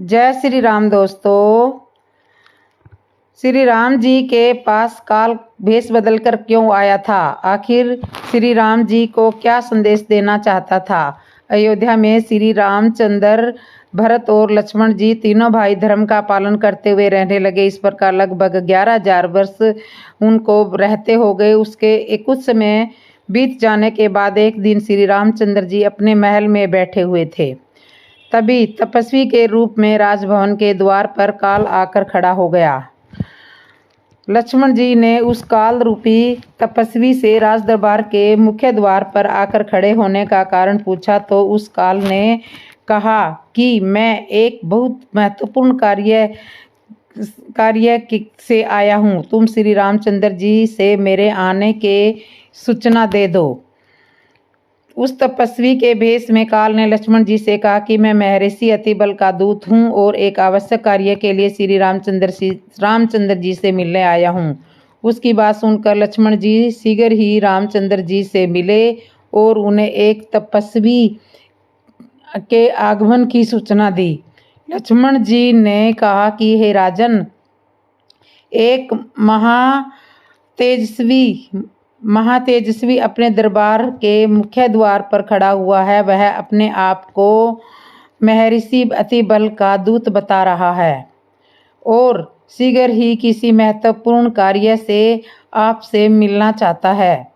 जय श्री राम दोस्तों। श्री राम जी के पास काल भेष बदलकर क्यों आया था? आखिर श्री राम जी को क्या संदेश देना चाहता था? अयोध्या में श्री रामचंद्र, भरत और लक्ष्मण जी तीनों भाई धर्म का पालन करते हुए रहने लगे। इस प्रकार लगभग 11,000 वर्ष उनको रहते हो गए। उसके कुछ समय बीत जाने के बाद एक दिन श्री रामचंद्र जी अपने महल में बैठे हुए थे। तभी तपस्वी के रूप में राजभवन के द्वार पर काल आकर खड़ा हो गया। लक्ष्मण जी ने उस काल रूपी तपस्वी से राज दरबार के मुख्य द्वार पर आकर खड़े होने का कारण पूछा तो उस काल ने कहा कि मैं एक बहुत महत्वपूर्ण कार्य से आया हूँ। तुम श्री रामचंद्र जी से मेरे आने के सूचना दे दो। उस तपस्वी के भेष में काल ने लक्ष्मण जी से कहा कि मैं महर्षि अतिबल का दूत हूँ और एक आवश्यक कार्य के लिए श्री रामचंद्र जी से मिलने आया हूँ। उसकी बात सुनकर लक्ष्मण जी शीघ्र ही रामचंद्र जी से मिले और उन्हें एक तपस्वी के आगमन की सूचना दी। लक्ष्मण जी ने कहा कि हे राजन, एक महातेजस्वी अपने दरबार के मुख्य द्वार पर खड़ा हुआ है। वह अपने आप को महर्षि अतिबल का दूत बता रहा है और शीघ्र ही किसी महत्वपूर्ण कार्य से आपसे मिलना चाहता है।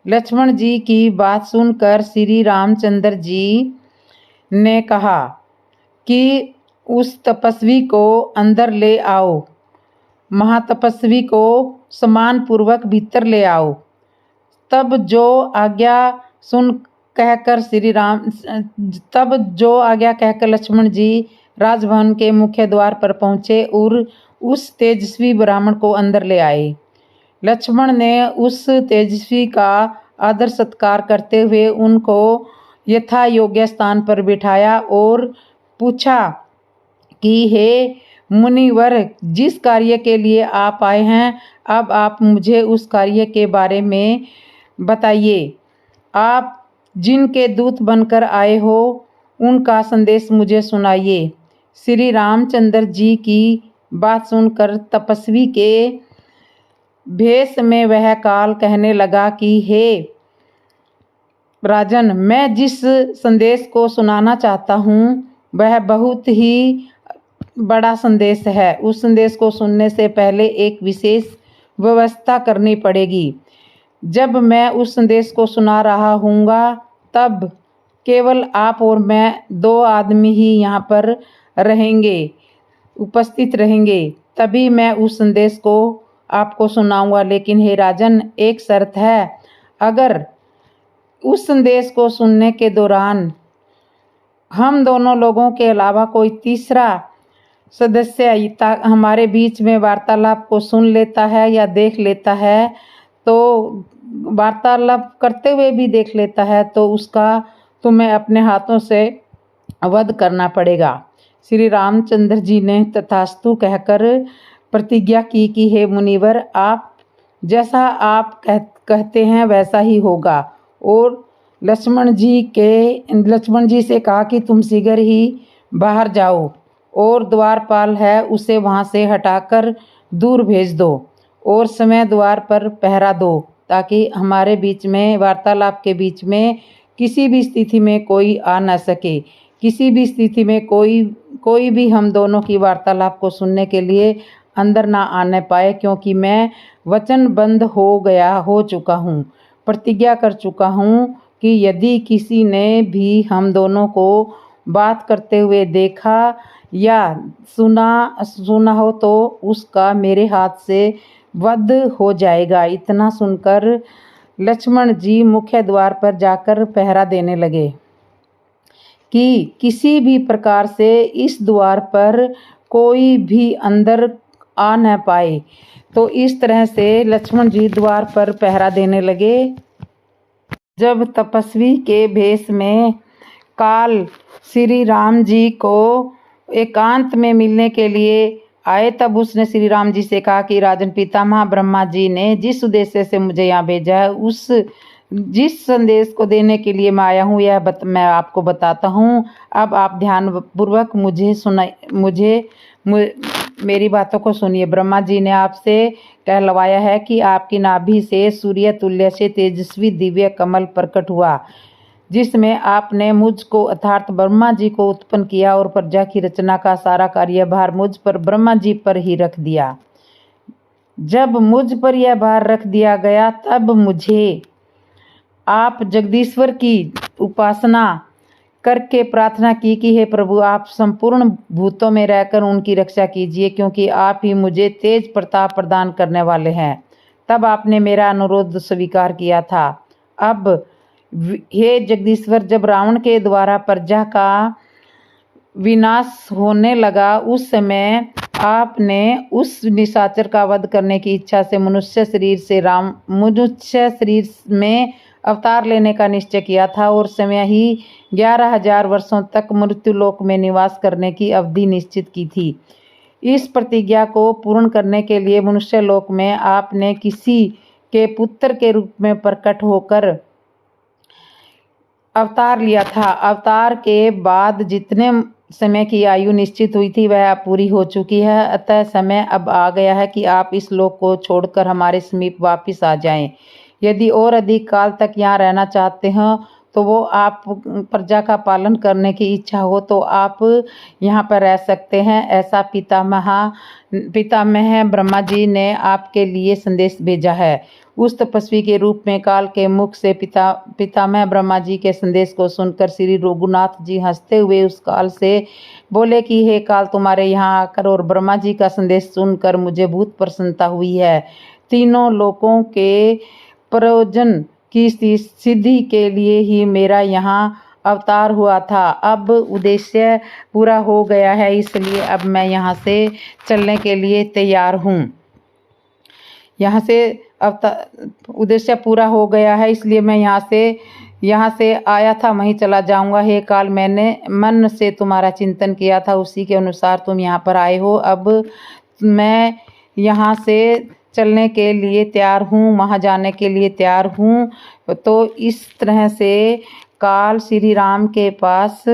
लक्ष्मण जी की बात सुनकर श्री रामचंद्र जी ने कहा कि उस तपस्वी को अंदर ले आओ, महातपस्वी को सम्मान पूर्वक भीतर ले आओ। तब जो आज्ञा कहकर लक्ष्मण जी राजभवन के मुख्य द्वार पर पहुँचे और उस तेजस्वी ब्राह्मण को अंदर ले आए। लक्ष्मण ने उस तेजस्वी का आदर सत्कार करते हुए उनको यथा योग्य स्थान पर बिठाया और पूछा कि हे मुनिवर, जिस कार्य के लिए आप आए हैं, अब आप मुझे उस कार्य के बारे में बताइए। आप जिनके दूत बनकर आए हो उनका संदेश मुझे सुनाइए। श्री रामचंद्र जी की बात सुनकर तपस्वी के भेष में वह काल कहने लगा कि हे राजन, मैं जिस संदेश को सुनाना चाहता हूँ वह बहुत ही बड़ा संदेश है। उस संदेश को सुनने से पहले एक विशेष व्यवस्था करनी पड़ेगी। जब मैं उस संदेश को सुना रहा हूँगा तब केवल आप और मैं 2 आदमी ही यहाँ पर उपस्थित रहेंगे। तभी मैं उस संदेश को आपको सुनाऊंगा। लेकिन हे राजन, एक शर्त है। अगर उस संदेश को सुनने के दौरान हम दोनों लोगों के अलावा कोई तीसरा सदस्य हमारे बीच में वार्तालाप को सुन लेता है या देख लेता है, तो वार्तालाप करते हुए भी देख लेता है, तो उसका तुम्हें अपने हाथों से वध करना पड़ेगा। श्री रामचंद्र जी ने तथास्तु कहकर प्रतिज्ञा की कि हे मुनिवर, आप जैसा आप कहते हैं वैसा ही होगा। और लक्ष्मण जी से कहा कि तुम शीघ्र ही बाहर जाओ और द्वारपाल है उसे वहाँ से हटाकर दूर भेज दो और समय द्वार पर पहरा दो, ताकि हमारे बीच में वार्तालाप के बीच में किसी भी स्थिति में कोई आ न सके। किसी भी स्थिति में कोई भी हम दोनों की वार्तालाप को सुनने के लिए अंदर ना आने पाए, क्योंकि मैं वचनबद्ध हो चुका हूँ, प्रतिज्ञा कर चुका हूँ कि यदि किसी ने भी हम दोनों को बात करते हुए देखा या सुना हो तो उसका मेरे हाथ से वध हो जाएगा। इतना सुनकर लक्ष्मण जी मुख्य द्वार पर जाकर पहरा देने लगे कि किसी भी प्रकार से इस द्वार पर कोई भी अंदर आ न पाए। तो इस तरह से लक्ष्मण जी द्वार पर पहरा देने लगे। जब तपस्वी के भेष में काल श्री राम जी को एकांत में मिलने के लिए आए, तब उसने श्री राम जी से कहा कि राजन पितामह ब्रह्मा जी ने जिस उद्देश्य से मुझे यहाँ भेजा है उस जिस संदेश को देने के लिए मैं आया हूँ मैं आपको बताता हूँ। अब आप ध्यानपूर्वक मेरी बातों को सुनिए। ब्रह्मा जी ने आपसे कहलवाया है कि आपकी नाभि से सूर्य तुल्य से तेजस्वी दिव्य कमल प्रकट हुआ, जिसमें आपने मुझको अर्थात ब्रह्मा जी को उत्पन्न किया और प्रजा की रचना का सारा कार्यभार मुझ पर ब्रह्मा जी पर ही रख दिया। जब मुझ पर यह भार रख दिया गया तब मुझे आप जगदीश्वर की उपासना करके प्रार्थना की कि हे प्रभु, आप संपूर्ण भूतों में रहकर उनकी रक्षा कीजिए, क्योंकि आप ही मुझे तेज प्रताप प्रदान करने वाले हैं। तब आपने मेरा अनुरोध स्वीकार किया था। अब हे जगदीश्वर, जब रावण के द्वारा प्रजा का विनाश होने लगा, उस समय आपने उस निशाचर का वध करने की इच्छा से मनुष्य शरीर में अवतार लेने का निश्चय किया था और समय ही 11,000 वर्षों तक मृत्युलोक में निवास करने की अवधि निश्चित की थी। इस प्रतिज्ञा को पूर्ण करने के लिए मनुष्य लोक में आपने किसी के पुत्र के रूप में प्रकट होकर अवतार लिया था। अवतार के बाद जितने समय की आयु निश्चित हुई थी वह पूरी हो चुकी है, अतः समय अब आ गया है कि आप इस लोक को छोड़कर हमारे समीप वापिस आ जाएं। यदि और अधिक काल तक यहाँ रहना चाहते हैं तो वो आप प्रजा का पालन करने की इच्छा हो तो आप यहाँ पर रह सकते हैं। ऐसा पितामह ब्रह्मा जी ने आपके लिए संदेश भेजा है। उस तपस्वी के रूप में काल के मुख से पितामह ब्रह्मा जी के संदेश को सुनकर श्री रघुनाथ जी हंसते हुए उस काल से बोले कि हे काल, तुम्हारे यहाँ आकर और ब्रह्मा जी का संदेश सुनकर मुझे बहुत प्रसन्नता हुई है। तीनों लोकों के प्रयोजन की सिद्धि के लिए ही मेरा यहाँ अवतार हुआ था। अब उद्देश्य पूरा हो गया है, इसलिए अब मैं यहाँ से चलने के लिए तैयार हूँ। उद्देश्य पूरा हो गया है, इसलिए मैं यहाँ से आया था वहीं चला जाऊंगा। हे काल, मैंने मन से तुम्हारा चिंतन किया था, उसी के अनुसार तुम यहाँ पर आए हो। अब मैं यहाँ से चलने के लिए तैयार हूँ, वहाँ जाने के लिए तैयार हूँ। तो इस तरह से काल श्री राम के पास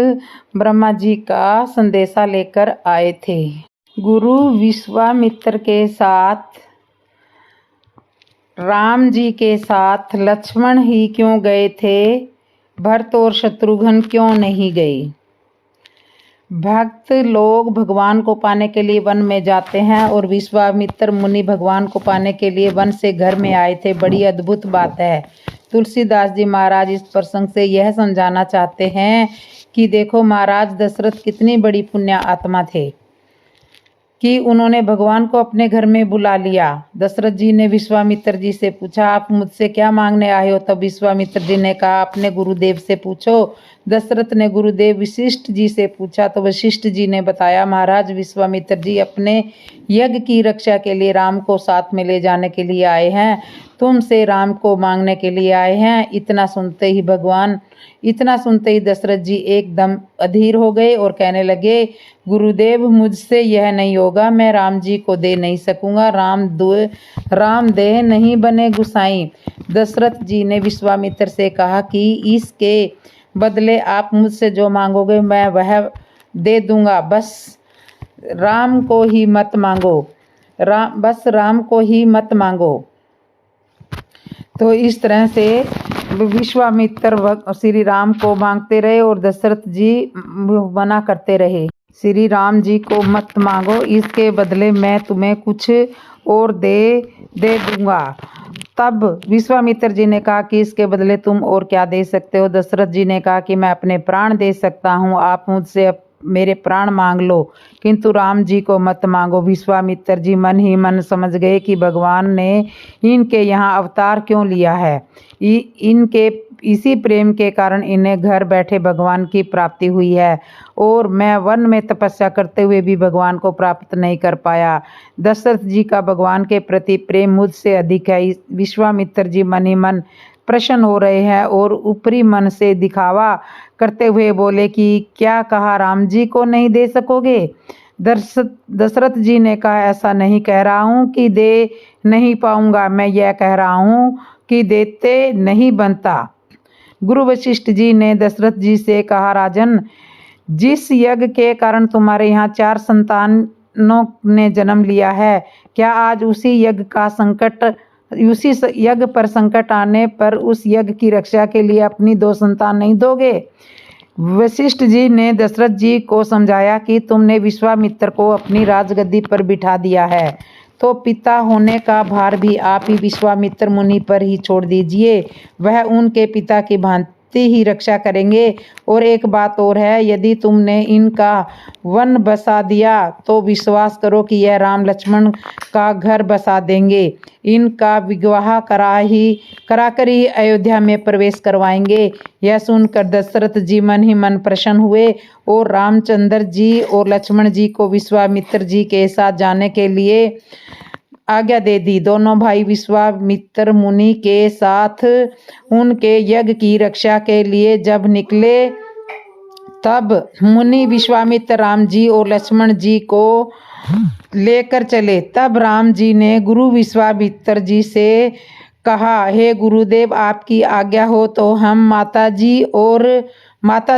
ब्रह्मा जी का संदेशा लेकर आए थे। गुरु विश्वामित्र के साथ राम जी के साथ लक्ष्मण ही क्यों गए थे? भरत और शत्रुघ्न क्यों नहीं गए? भक्त लोग भगवान को पाने के लिए वन में जाते हैं और विश्वामित्र मुनि भगवान को पाने के लिए वन से घर में आए थे। बड़ी अद्भुत बात है। तुलसीदास जी महाराज इस प्रसंग से यह समझाना चाहते हैं कि देखो महाराज दशरथ कितनी बड़ी पुण्य आत्मा थे कि उन्होंने भगवान को अपने घर में बुला लिया। दशरथ जी ने विश्वामित्र जी से पूछा, आप मुझसे क्या मांगने आए हो? तब विश्वामित्र जी ने कहा, अपने गुरुदेव से पूछो। दशरथ ने गुरुदेव वशिष्ठ जी से पूछा तो वशिष्ठ जी ने बताया, महाराज विश्वामित्र जी अपने यज्ञ की रक्षा के लिए राम को साथ में ले जाने के लिए आए हैं, तुमसे राम को मांगने के लिए आए हैं। इतना सुनते ही दशरथ जी एकदम अधीर हो गए और कहने लगे, गुरुदेव मुझसे यह नहीं होगा, मैं राम जी को दे नहीं सकूंगा। राम देह नहीं बने गुसाई। दशरथ जी ने विश्वामित्र से कहा कि इसके बदले आप मुझसे जो मांगोगे मैं वह दे दूंगा, बस राम को ही मत मांगो। तो इस तरह से विश्वामित्र श्री राम को मांगते रहे और दशरथ जी मना करते रहे। श्री राम जी को मत मांगो, इसके बदले मैं तुम्हें कुछ और दे दूंगा। तब विश्वामित्र जी ने कहा कि इसके बदले तुम और क्या दे सकते हो? दशरथ जी ने कहा कि मैं अपने प्राण दे सकता हूँ, आप मुझसे मेरे प्राण मांग लो, किंतु राम जी को मत मांगो। विश्वामित्र जी मन ही मन समझ गए कि भगवान ने इनके यहाँ अवतार क्यों लिया है। इनके इसी प्रेम के कारण इन्हें घर बैठे भगवान की प्राप्ति हुई है और मैं वन में तपस्या करते हुए भी भगवान को प्राप्त नहीं कर पाया। दशरथ जी का भगवान के प्रति प्रेम मुझसे अधिक है। विश्वामित्र जी मन ही मन प्रसन्न हो रहे हैं और ऊपरी मन से दिखावा करते हुए बोले कि क्या कहा, राम जी को नहीं दे सकोगे? दशरथ जी ने कहा, ऐसा नहीं कह रहा हूँ कि दे नहीं पाऊंगा, मैं यह कह रहा हूँ कि देते नहीं बनता। गुरु वशिष्ठ जी ने दशरथ जी से कहा, राजन, जिस यज्ञ के कारण तुम्हारे यहाँ 4 संतानों ने जन्म लिया है, क्या आज उसी यज्ञ पर संकट आने पर उस यज्ञ की रक्षा के लिए अपनी 2 संतान नहीं दोगे? वशिष्ठ जी ने दशरथ जी को समझाया कि तुमने विश्वामित्र को अपनी राजगद्दी पर बिठा दिया है, तो पिता होने का भार भी आप ही विश्वामित्र मुनि पर ही छोड़ दीजिए। वह उनके पिता की भांति ही रक्षा करेंगे। और एक बात और है, यदि तुमने इनका वन बसा दिया तो विश्वास करो कि यह राम लक्ष्मण का घर बसा देंगे। इनका विवाह कराकर ही अयोध्या में प्रवेश करवाएंगे। यह सुनकर दशरथ जी मन ही मन प्रसन्न हुए और रामचंद्र जी और लक्ष्मण जी को विश्वामित्र जी के साथ जाने के लिए आज्ञा दे दी। दोनों भाई विश्वामित्र मुनि के साथ उनके यज्ञ की रक्षा के लिए जब निकले, तब मुनि विश्वामित्र राम जी और लक्ष्मण जी को लेकर चले। तब राम जी ने गुरु विश्वामित्र जी से कहा, हे गुरुदेव, आपकी आज्ञा हो तो हम माता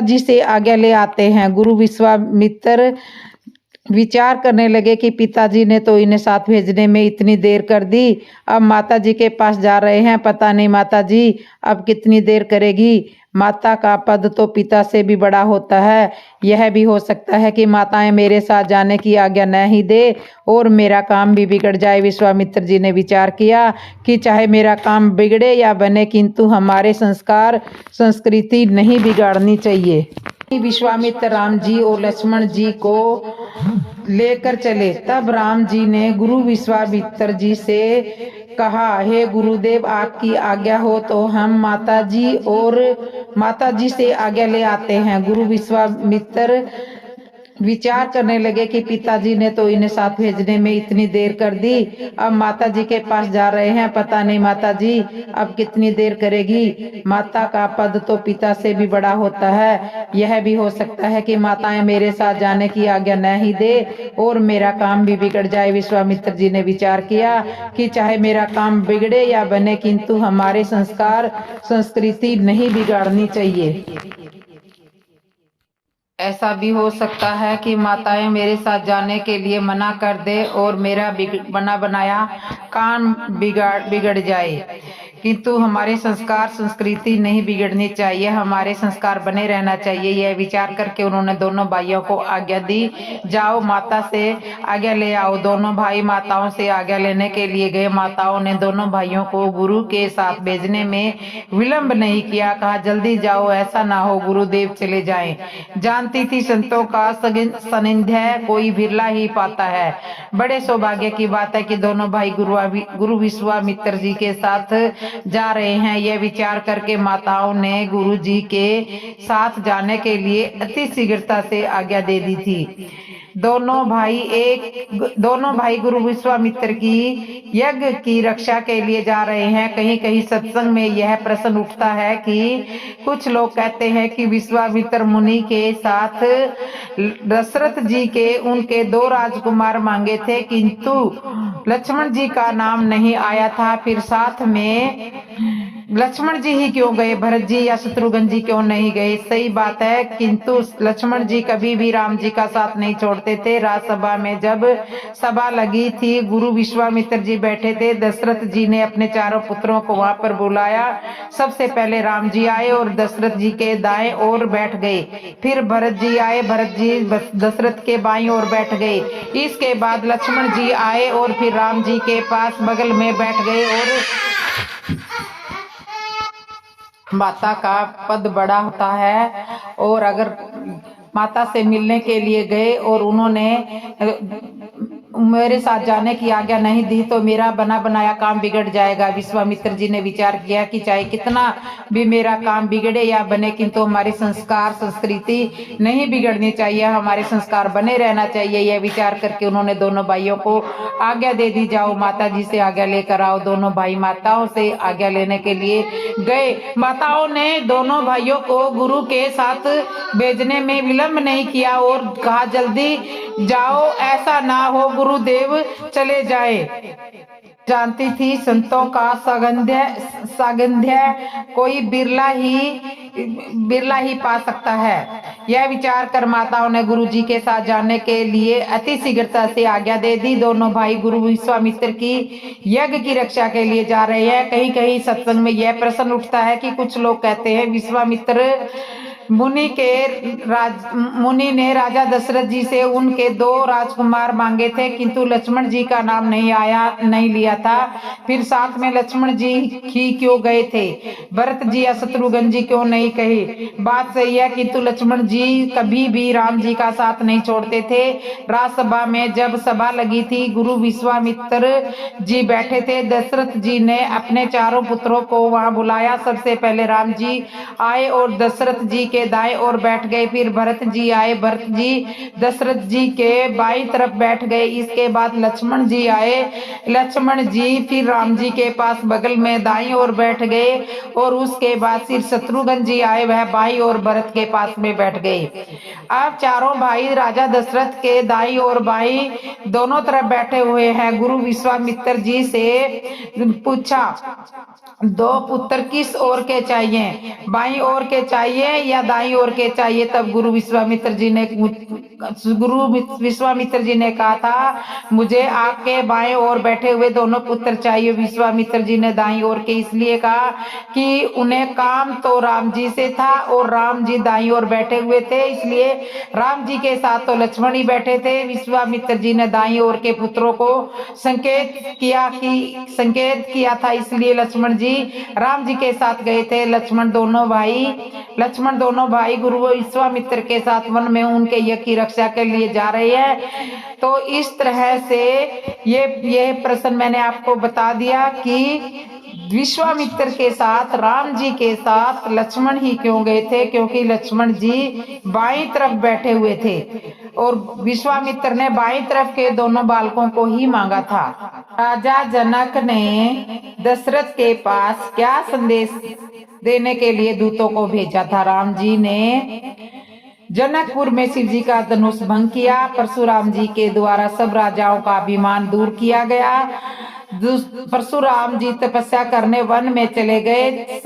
जी से आज्ञा ले आते हैं। गुरु विश्वामित्र विचार करने लगे कि पिताजी ने तो इन्हें साथ भेजने में इतनी देर कर दी, अब माता जी के पास जा रहे हैं, पता नहीं माता जी अब कितनी देर करेगी। माता का पद तो पिता से भी बड़ा होता है। यह भी हो सकता है कि माताएं मेरे साथ जाने की आज्ञा न ही दे और मेरा काम भी बिगड़ जाए। विश्वामित्र जी ने विचार किया कि चाहे मेरा काम बिगड़े या बने, किंतु हमारे संस्कार संस्कृति नहीं बिगाड़नी चाहिए। विश्वामित्र राम जी और लक्ष्मण जी को लेकर चले। तब राम जी ने गुरु विश्वामित्र जी से कहा, हे गुरुदेव, आपकी आज्ञा हो तो हम माता जी से आज्ञा ले आते हैं। गुरु विश्वामित्र विचार करने लगे कि पिताजी ने तो इन्हें साथ भेजने में इतनी देर कर दी, अब माता जी के पास जा रहे हैं, पता नहीं माता जी अब कितनी देर करेगी। माता का पद तो पिता से भी बड़ा होता है। यह भी हो सकता है कि माताएं मेरे साथ जाने की आज्ञा न ही दे और मेरा काम भी बिगड़ जाए। विश्वामित्र जी ने विचार किया कि चाहे मेरा काम बिगड़े या बने, किंतु हमारे संस्कार संस्कृति नहीं बिगाड़नी चाहिए। ऐसा भी हो सकता है कि माताएं मेरे साथ जाने के लिए मना कर दे और मेरा बना बनाया काम बिगड़ जाए, किंतु हमारे संस्कार संस्कृति नहीं बिगड़नी चाहिए, हमारे संस्कार बने रहना चाहिए। यह विचार करके उन्होंने दोनों भाइयों को आज्ञा दी, जाओ माता से आज्ञा ले आओ। दोनों भाई माताओं से आज्ञा लेने के लिए गए। माताओं ने दोनों भाइयों को गुरु के साथ भेजने में विलंब नहीं किया, कहा जल्दी जाओ, ऐसा ना हो गुरुदेव चले जाएं। जानती थी संतों का सानिध्य कोई बिरला ही पाता है। बड़े सौभाग्य की बात है कि दोनों भाई गुरु विश्वामित्र जी के साथ जा रहे हैं। यह विचार करके माताओं ने गुरु जी के साथ जाने के लिए अति शीघ्रता से आज्ञा दे दी थी। दोनों भाई गुरु विश्वामित्र की यज्ञ की रक्षा के लिए जा रहे हैं। कहीं कहीं सत्संग में यह प्रश्न उठता है कि कुछ लोग कहते हैं कि विश्वामित्र मुनि के साथ दशरथ जी के उनके 2 राजकुमार मांगे थे, किंतु लक्ष्मण जी का नाम नहीं आया था। फिर साथ में लक्ष्मण जी ही क्यों गए, भरत जी या शत्रुघ्न जी क्यों नहीं गए? सही बात है, किंतु लक्ष्मण जी कभी भी राम जी का साथ नहीं छोड़ते थे। राजसभा में जब सभा लगी थी, गुरु विश्वामित्र जी बैठे थे। दशरथ जी ने अपने चारों पुत्रों को वहां पर बुलाया। सबसे पहले राम जी आए और दशरथ जी के दाएं ओर बैठ गए। फिर भरत जी आए, भरत जी दशरथ के बाईं ओर बैठ गए। इसके बाद लक्ष्मण जी आए और फिर राम जी के पास बगल में बैठ गए। और माता का पद बड़ा होता है, और अगर माता से मिलने के लिए गए और उन्होंने मेरे साथ जाने की आज्ञा नहीं दी तो मेरा बना बनाया काम बिगड़ जाएगा। विश्वामित्र जी ने विचार किया कि चाहे कितना भी मेरा काम बिगड़े या बने, किंतु हमारी संस्कार संस्कृति नहीं बिगड़नी चाहिए, हमारे संस्कार बने रहना चाहिए। यह विचार करके उन्होंने दोनों भाइयों को आज्ञा दे दी, जाओ माता जी से आज्ञा लेकर आओ। दोनों भाई माताओं से आज्ञा लेने के लिए गए। माताओं ने दोनों भाइयों को गुरु के साथ भेजने में विलंब नहीं किया और कहा जल्दी जाओ, ऐसा ना हो गुरुदेव चले जाए। जानती थी संतों का सागंध्य कोई बिरला ही पा सकता है। यह विचार कर माताओं ने गुरुजी के साथ जाने के लिए अति शीघ्रता से आज्ञा दे दी। दोनों भाई गुरु विश्वामित्र की यज्ञ की रक्षा के लिए जा रहे हैं। कहीं कहीं सत्संग में यह प्रश्न उठता है कि कुछ लोग कहते हैं विश्वामित्र मुनि ने राजा दशरथ जी से उनके 2 राजकुमार मांगे थे, किंतु लक्ष्मण जी का नाम नहीं लिया था। फिर साथ में लक्ष्मण जी ही क्यों गए थे? भरत जी या शत्रुघ्न जी क्यों नहीं कहे? बात सही है, किंतु लक्ष्मण जी कभी भी राम जी का साथ नहीं छोड़ते थे। राजसभा में जब सभा लगी थी, गुरु विश्वामित्र जी बैठे थे। दशरथ जी ने अपने चारों पुत्रों को वहां बुलाया। सबसे पहले राम जी आए और दशरथ जी के दाएं ओर बैठ गए। फिर भरत जी आए, भरत जी दशरथ जी के बाईं तरफ बैठ गए। इसके बाद लक्ष्मण जी आए, लक्ष्मण जी फिर राम जी के पास बगल में दाईं ओर बैठ गए। और उसके बाद फिर शत्रुघ्न जी आए, वह बाईं ओर भरत के पास में बैठ गए। अब चारों भाई राजा दशरथ के दाईं और बाईं दोनों तरफ बैठे हुए हैं। गुरु विश्वामित्र जी से पूछा, 2 पुत्र किस ओर के चाहिए, बाईं ओर के चाहिए या दाईं ओर के चाहिए? तब गुरु विश्वामित्र जी ने कहा था, मुझे आपके बाएं ओर बैठे हुए दोनों पुत्र चाहिए। विश्वामित्र जी ने दाईं ओर के इसलिए कहा कि उन्हें काम तो राम जी से था और राम जी दाईं ओर बैठे हुए थे, इसलिए राम जी के साथ तो लक्ष्मण ही बैठे थे। विश्वामित्र जी ने दाईं ओर के पुत्रों को संकेत किया था, इसलिए लक्ष्मण जी राम जी के साथ गए थे। लक्ष्मण दोनों भाई गुरु विश्वामित्र के साथ वन में उनके यज्ञ की रक्षा के लिए जा रहे हैं। तो इस तरह से ये प्रश्न मैंने आपको बता दिया कि विश्वामित्र के साथ राम जी के साथ लक्ष्मण ही क्यों गए थे, क्योंकि लक्ष्मण जी बाईं तरफ बैठे हुए थे और विश्वामित्र ने बाईं तरफ के दोनों बालकों को ही मांगा था। राजा जनक ने दशरथ के पास क्या संदेश देने के लिए दूतों को भेजा था? राम जी ने जनकपुर में शिव जी का धनुष भंग किया। परशुराम जी के द्वारा सब राजाओं का अभिमान दूर किया गया। परशुराम जी तपस्या करने वन में चले गए।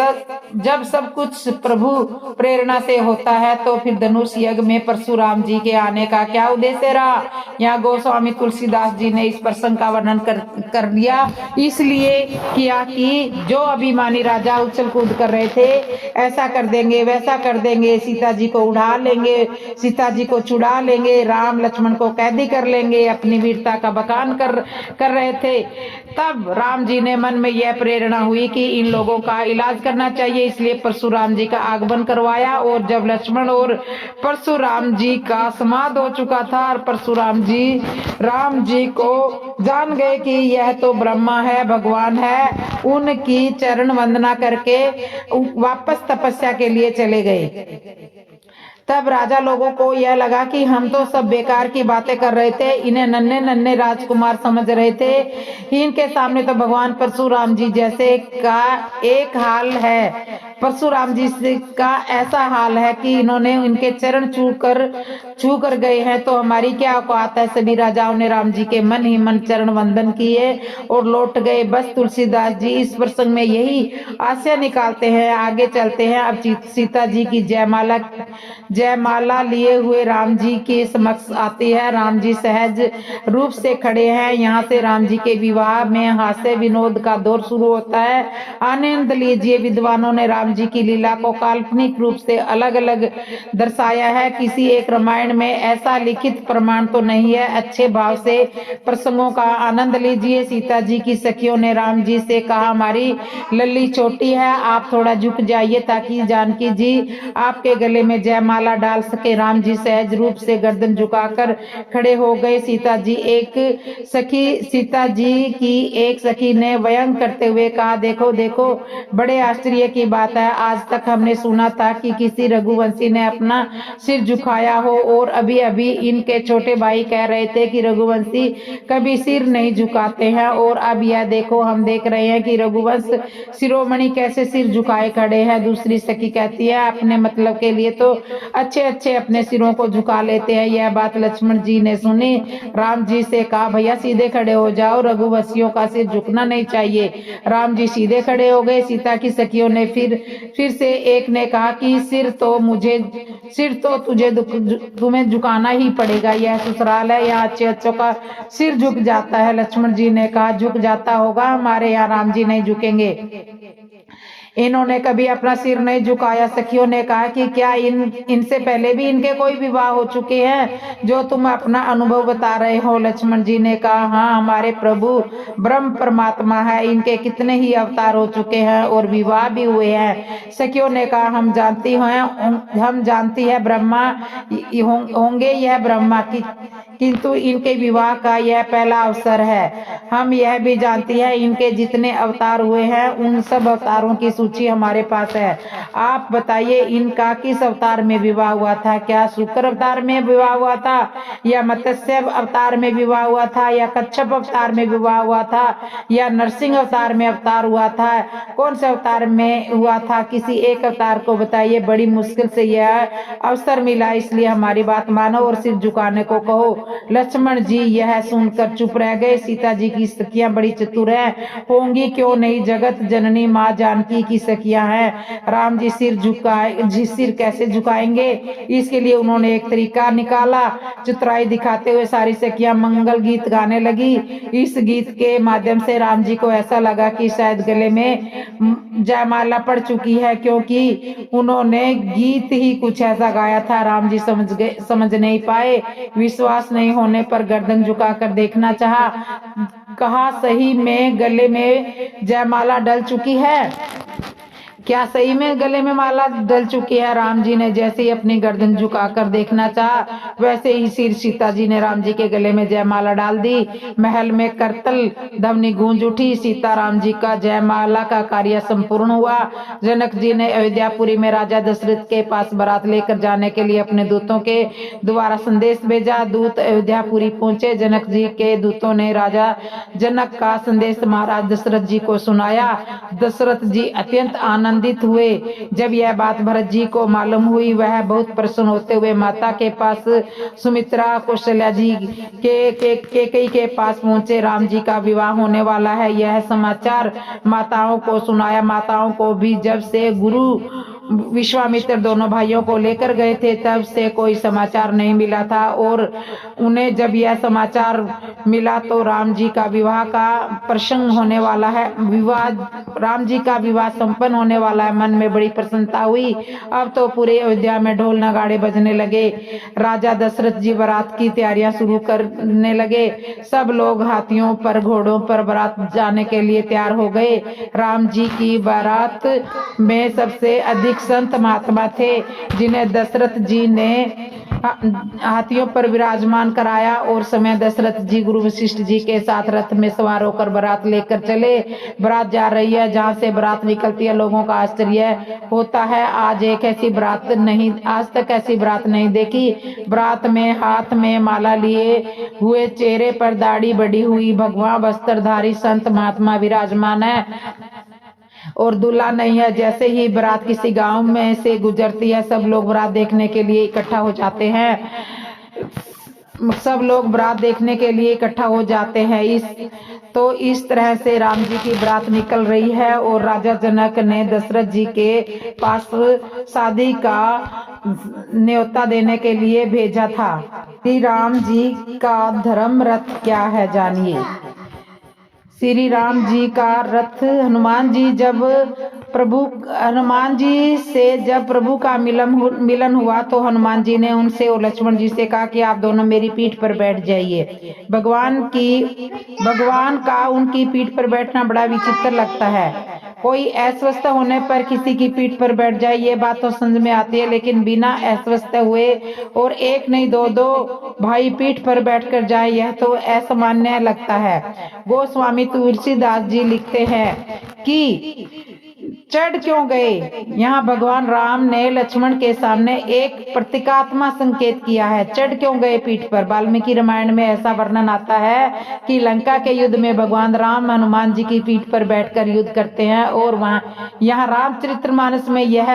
जब सब कुछ प्रभु प्रेरणा से होता है तो फिर धनुष यज्ञ में परशुराम जी के आने का क्या उद्देश्य रहा? यहाँ गोस्वामी तुलसीदास जी ने इस प्रसंग का वर्णन कर लिया। इसलिए किया कि जो अभिमानी राजा उछल कूद कर रहे थे, ऐसा कर देंगे वैसा कर देंगे, सीता जी को उड़ा लेंगे, सीता जी को छुड़ा लेंगे, राम लक्ष्मण को कैदी कर लेंगे, अपनी वीरता का बखान कर रहे थे। तब राम जी ने मन में यह प्रेरणा हुई कि इन लोगों का इलाज करना चाहिए, इसलिए परशुराम जी का आगमन करवाया। और जब लक्ष्मण और परशुराम जी का समाध हो चुका था और परशुराम जी राम जी को जान गए कि यह तो ब्रह्मा है, भगवान है, उनकी चरण वंदना करके वापस तपस्या के लिए चले गए। तब राजा लोगों को यह लगा कि हम तो सब बेकार की बातें कर रहे थे, इन्हें नन्हे नन्हे राजकुमार समझ रहे थे, इनके सामने तो भगवान परशुराम जी जैसे का एक हाल है, परशुराम जी का ऐसा हाल है कि इन्होंने इनके चरण छू कर गए हैं, तो हमारी क्या औकात है। सभी राजाओं ने राम जी के मन ही मन चरण वंदन किए और लौट गए। बस तुलसीदास जी इस प्रसंग में यही आशय निकालते हैं। आगे चलते हैं। अब सीता जी की जयमाला लिए हुए राम जी के समक्ष आती है। राम जी सहज रूप से खड़े हैं। यहाँ से राम जी के विवाह में हास्य विनोद का दौर शुरू होता है। आनंद लीजिए। विद्वानों ने राम जी की लीला को काल्पनिक रूप से अलग अलग दर्शाया है। किसी एक रामायण में ऐसा लिखित प्रमाण तो नहीं है। अच्छे भाव से प्रसंगों का आनंद लीजिए। सीता जी की सखियों ने राम जी से कहा, हमारी लल्ली छोटी है, आप थोड़ा झुक जाइए ताकि जानकी जी आपके गले में जयमाला डाल सके। राम जी सहज रूप से गर्दन झुकाकर खड़े हो गए। सीता जी की एक सखी ने व्यंग करते हुए कहा, देखो देखो, बड़े आश्चर्य की बात है, आज तक हमने सुना था कि किसी रघुवंशी ने अपना सिर झुकाया हो, और अभी अभी इनके छोटे भाई कह रहे थे कि रघुवंशी कभी सिर नहीं झुकाते हैं, और अब यह देखो, हम देख रहे हैं कि रघुवंश शिरोमणि कैसे सिर झुकाए खड़े हैं। दूसरी सखी कहती है, अपने मतलब के लिए तो अच्छे अच्छे अपने सिरों को झुका लेते हैं। यह बात लक्ष्मण जी ने सुनी। राम जी से कहा, भैया सीधे खड़े हो जाओ, रघुवंशियों का सिर झुकना नहीं चाहिए। राम जी सीधे खड़े हो गए। सीता की सखियों ने फिर से एक ने कहा कि सिर तो तुम्हें झुकाना ही पड़ेगा, यह ससुराल है, यहाँ अच्छे अच्छों का सिर झुक जाता है। लक्ष्मण जी ने कहा, झुक जाता होगा, हमारे यहाँ राम जी नहीं झुकेंगे। इन्होंने कभी अपना सिर नहीं झुकाया। सखियों ने कहा कि क्या इनसे पहले भी इनके कोई विवाह हो चुके हैं जो तुम अपना अनुभव बता रहे हो? लक्ष्मण जी ने कहा, हाँ, हमारे प्रभु ब्रह्म परमात्मा है, इनके कितने ही अवतार हो चुके हैं और विवाह भी हुए हैं। सखियों ने कहा, हम जानती है ब्रह्मा होंगे, यह ब्रह्मा की, किंतु इनके विवाह का यह पहला अवसर है। हम यह भी जानती है इनके जितने अवतार हुए हैं उन सब अवतारों की सूची हमारे पास है। आप बताइए, इनका किस अवतार में विवाह हुआ था? क्या शुक्र अवतार में विवाह हुआ था, या मत्स्य अवतार में विवाह हुआ था, या कच्छप अवतार में विवाह हुआ था, या नरसिंह अवतार में अवतार हुआ था? कौन से अवतार में हुआ था? किसी एक अवतार को बताइए। बड़ी मुश्किल से यह अवसर मिला, इसलिए हमारी बात मानो और सिर झुकाने को कहो। लक्ष्मण जी यह सुनकर चुप रह गए। सीता जी की सखियां बड़ी चतुर हैं, होंगी क्यों नहीं, जगत जननी माँ जानकी की सखियां हैं। राम जी सिर कैसे झुकाएंगे? इसके लिए उन्होंने एक तरीका निकाला। चतुराई दिखाते हुए सारी सखियां मंगल गीत गाने लगी। इस गीत के माध्यम से राम जी को ऐसा लगा कि शायद गले में जयमाला पड़ चुकी है, क्योंकि उन्होंने गीत ही कुछ ऐसा गाया था। राम जी समझ नहीं पाए। विश्वास नहीं होने पर गर्दन झुकाकर देखना चाहा। कहा, सही में गले में जयमाला डल चुकी है? क्या सही में गले में माला डल चुकी है? राम जी ने जैसे ही अपनी गर्दन झुकाकर देखना चाहा, वैसे ही सिर सीता जी ने राम जी के गले में जयमाला डाल दी। महल में करतल ध्वनि गूंज उठी। सीता राम जी का जयमाला का कार्य संपूर्ण हुआ। जनक जी ने अयोध्यापुरी में राजा दशरथ के पास बारात लेकर जाने के लिए अपने दूतों के द्वारा संदेश भेजा। दूत अयोध्यापुरी पहुंचे। जनक जी के दूतों ने राजा जनक का संदेश महाराज दशरथ जी को सुनाया। दशरथ जी अत्यंत आनंदित हुए। जब यह बात भरत जी को मालूम हुई, वह बहुत प्रसन्न होते हुए माता के पास, सुमित्रा कौशल्या जी केकई के पास पहुंचे। राम जी का विवाह होने वाला है, यह समाचार माताओं को सुनाया। माताओं को भी जब से गुरु विश्वामित्र दोनों भाइयों को लेकर गए थे, तब से कोई समाचार नहीं मिला था, और उन्हें जब यह समाचार मिला तो राम जी का विवाह का प्रसंग होने वाला है, राम जी का विवाह संपन्न होने वाला है, मन में बड़ी प्रसन्नता हुई। अब तो पूरे अयोध्या में ढोल नगाड़े बजने लगे। राजा दशरथ जी बारात की तैयारियां शुरू करने लगे। सब लोग हाथियों पर, घोड़ों पर बारात जाने के लिए तैयार हो गए। राम जी की बारात में सबसे अधिक संत महात्मा थे, जिन्हें दशरथ जी ने हाथियों पर विराजमान कराया, और समय दशरथ जी गुरु वशिष्ठ जी के साथ रथ में सवार होकर बारात लेकर चले। बारात जा रही है, जहाँ से बारात निकलती है लोगों का आश्चर्य होता है। आज तक ऐसी बारात नहीं देखी। बारात में हाथ में माला लिए हुए, चेहरे पर दाढ़ी बढ़ी हुई, भगवा वस्त्रधारी संत महात्मा विराजमान है, और दूल्हा नहीं है। जैसे ही बारात किसी गांव में से गुजरती है, सब लोग बारात देखने के लिए इकट्ठा हो जाते हैं। इस तरह से राम जी की बारात निकल रही है, और राजा जनक ने दशरथ जी के पास शादी का न्योता देने के लिए भेजा था। श्री राम जी का धर्म रथ क्या है, जानिए। श्री राम जी का रथ, हनुमान जी से जब प्रभु का मिलन हुआ, तो हनुमान जी ने उनसे और लक्ष्मण जी से कहा कि आप दोनों मेरी पीठ पर बैठ जाइए। भगवान का उनकी पीठ पर बैठना बड़ा विचित्र लगता है। कोई अस्वस्थ होने पर किसी की पीठ पर बैठ जाए, ये बात तो समझ में आती है, लेकिन बिना अस्वस्थ हुए और एक नहीं दो भाई पीठ पर बैठकर जाए, यह तो असामान्य लगता है। गोस्वामी तुलसीदास जी लिखते हैं कि चढ़ क्यों गए? यहाँ भगवान राम ने लक्ष्मण के सामने एक प्रतीकात्मक संकेत किया है। चढ़ क्यों गए पीठ पर? वाल्मीकि रामायण में ऐसा वर्णन आता है कि लंका के युद्ध में भगवान राम हनुमान जी की पीठ पर बैठकर युद्ध करते हैं। और वहाँ यहाँ रामचरितमानस में यह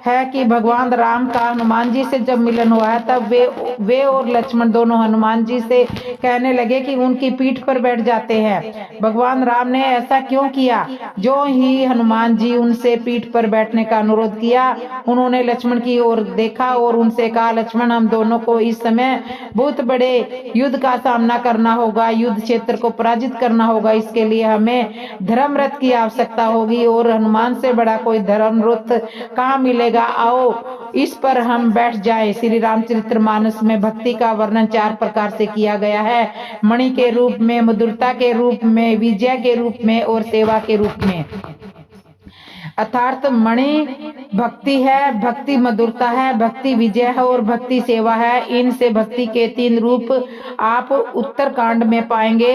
है कि भगवान राम का हनुमान जी से जब मिलन हुआ है तब वे और लक्ष्मण दोनों हनुमान जी से कहने लगे कि उनकी पीठ पर बैठ जाते हैं। भगवान राम ने ऐसा क्यों किया? जो ही हनुमान जी उनसे पीठ पर बैठने का अनुरोध किया, उन्होंने लक्ष्मण की ओर देखा और उनसे कहा, लक्ष्मण, हम दोनों को इस समय बहुत बड़े युद्ध का सामना करना होगा, युद्ध क्षेत्र को पराजित करना होगा। इसके लिए हमें धर्मरथ की आवश्यकता होगी और हनुमान से बड़ा कोई धर्मरथ कहाँ मिलेगा। आओ इस पर हम बैठ जाएं। श्री रामचरितमानस में भक्ति का वर्णन 4 प्रकार से किया गया है: मणि के रूप में, मधुरता के रूप में, विजय के रूप में और सेवा के रूप में। अर्थात मणि भक्ति है, भक्ति मधुरता है, भक्ति विजय है और भक्ति सेवा है। इनसे भक्ति के 3 रूप आप उत्तरकांड में पाएंगे।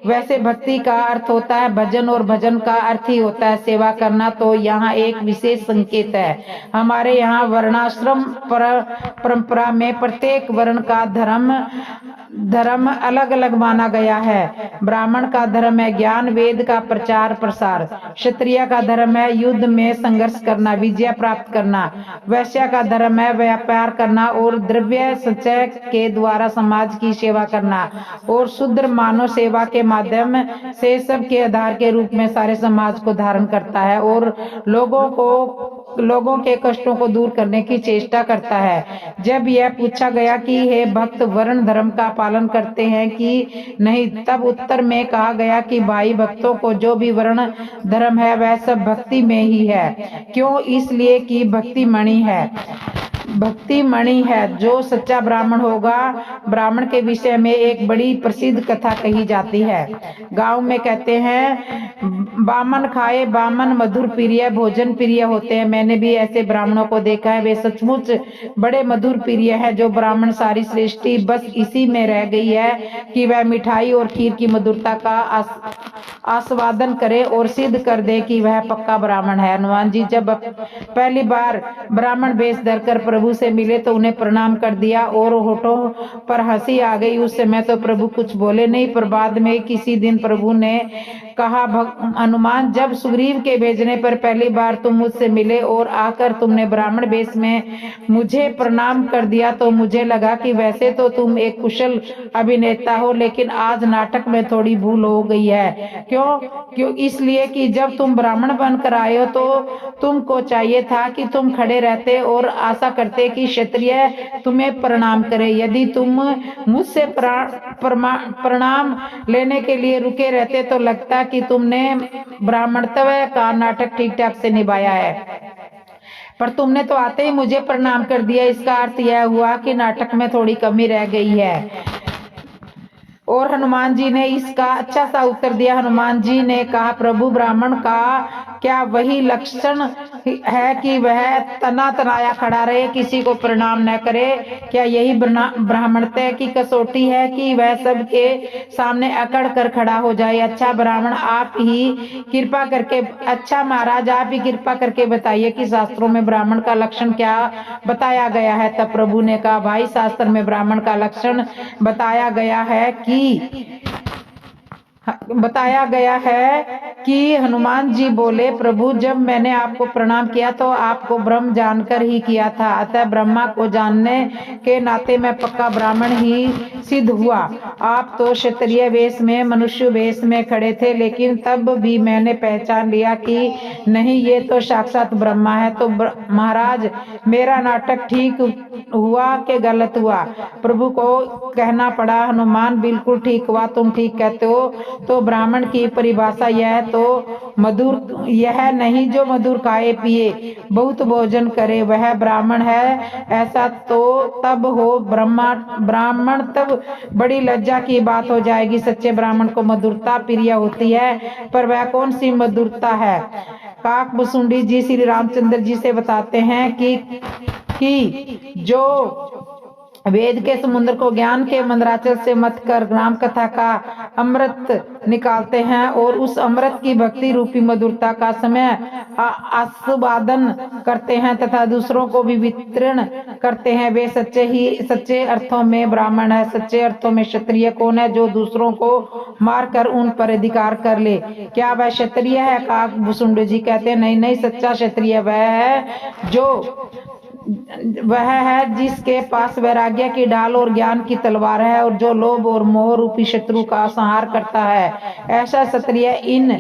वैसे भक्ति का अर्थ होता है भजन और भजन का अर्थ ही होता है सेवा करना। तो यहाँ एक विशेष संकेत है। हमारे यहाँ वर्णाश्रम परंपरा में प्रत्येक वर्ण का धर्म अलग अलग माना गया है। ब्राह्मण का धर्म है ज्ञान, वेद का प्रचार प्रसार। क्षत्रिय का धर्म है युद्ध में संघर्ष करना, विजय प्राप्त करना। वैश्य का धर्म है व्यापार करना और द्रव्य संचय के द्वारा समाज की सेवा करना। और शूद्र मानव सेवा के माध्यम से सबके आधार के रूप में सारे समाज को धारण करता है और लोगों के कष्टों को दूर करने की चेष्टा करता है। जब यह पूछा गया कि हे भक्त, वर्ण धर्म का पालन करते हैं कि नहीं, तब उत्तर में कहा गया कि भाई, भक्तों को जो भी वर्ण धर्म है वह सब भक्ति में ही है। क्यों? इसलिए कि भक्ति मणि है। भक्ति मणि है। जो सच्चा ब्राह्मण होगा, ब्राह्मण के विषय में एक बड़ी प्रसिद्ध कथा कही जाती है। गांव में कहते हैं, बामन खाए बामन मधुर प्रिय, भोजन प्रिय होते हैं। मैंने भी ऐसे ब्राह्मणों को देखा है, वे सचमुच बड़े मधुर प्रिय है। जो ब्राह्मण सारी सृष्टि बस इसी में रह गई है कि वह मिठाई और खीर की मधुरता का आस्वादन करे और सिद्ध कर दे कि वह पक्का ब्राह्मण है। हनुमान जी जब पहली बार ब्राह्मण वेश धरकर प्रभु से मिले तो उन्हें प्रणाम कर दिया और होठों पर हंसी आ गई। उस समय तो प्रभु कुछ बोले नहीं, पर बाद में किसी दिन प्रभु ने कहा, हनुमान, जब सुग्रीव के भेजने पर पहली बार तुम मुझसे मिले और आकर तुमने ब्राह्मण वेश में मुझे प्रणाम कर दिया तो मुझे लगा कि वैसे तो तुम एक कुशल अभिनेता हो, लेकिन आज नाटक में थोड़ी भूल हो गई है। क्यों? इसलिए कि जब तुम ब्राह्मण बनकर आए हो तो तुमको चाहिए था कि तुम खड़े रहते और आशा करते कि क्षत्रिय तुम्हें प्रणाम करे। यदि तुम मुझसे प्रणाम लेने के लिए रुके रहते तो लगता कि तुमने ब्राह्मणत्व का नाटक ठीक ठाक से निभाया है, पर तुमने तो आते ही मुझे प्रणाम कर दिया। इसका अर्थ यह हुआ कि नाटक में थोड़ी कमी रह गई है। और हनुमान जी ने इसका अच्छा सा उत्तर दिया। हनुमान जी ने कहा, प्रभु, ब्राह्मण का क्या वही लक्षण है कि वह तना तनाया खड़ा रहे, किसी को प्रणाम न करे? क्या यही ब्राह्मणत्व की कसौटी है कि वह सबके सामने अकड़ कर खड़ा हो जाए? अच्छा ब्राह्मण, आप ही कृपा करके, अच्छा महाराज, आप ही कृपा करके बताइए कि शास्त्रों में ब्राह्मण का लक्षण क्या बताया गया है। तब प्रभु ने कहा, भाई, शास्त्र में ब्राह्मण का लक्षण बताया गया है कि हनुमान जी बोले, प्रभु, जब मैंने आपको प्रणाम किया तो आपको ब्रह्म जानकर ही किया था, अतः ब्रह्मा को जानने के नाते मैं पक्का ब्राह्मण ही सिद्ध हुआ। आप तो क्षत्रिय वेश में, मनुष्य वेश में खड़े थे, लेकिन तब भी मैंने पहचान लिया कि नहीं, ये तो साक्षात ब्रह्मा है। तो महाराज, मेरा नाटक ठीक हुआ कि गलत हुआ? प्रभु को कहना पड़ा, हनुमान, बिल्कुल ठीक हुआ, तुम ठीक कहते हो। तो ब्राह्मण की परिभाषा यह तो मधुर यह नहीं जो मधुर खाए पिए, बहुत भोजन करे, वह ब्राह्मण है। ऐसा तो तब हो ब्राह्मण तब बड़ी लज्जा की बात हो जाएगी। सच्चे ब्राह्मण को मधुरता प्रिय होती है, पर वह कौन सी मधुरता है? काक भुसुंडी जी श्री रामचंद्र जी से बताते हैं कि जो वेद के समुद्र को ज्ञान के मंदराचल से मत कर राम कथा का अमृत निकालते हैं और उस अमृत की भक्ति रूपी मधुरता का समय आस्वादन करते हैं तथा दूसरों को भी वितरण करते हैं। वे सच्चे अर्थों में ब्राह्मण है। सच्चे अर्थों में क्षत्रिय कौन है? जो दूसरों को मारकर उन पर अधिकार कर ले। क्या वह क्षत्रिय है? काक भुसुंड जी कहते हैं नहीं, सच्चा क्षत्रिय वह है जिसके पास वैराग्य की ढाल और ज्ञान की तलवार है और जो लोभ और मोह रूपी शत्रु का संहार करता है। ऐसा क्षत्रिय इन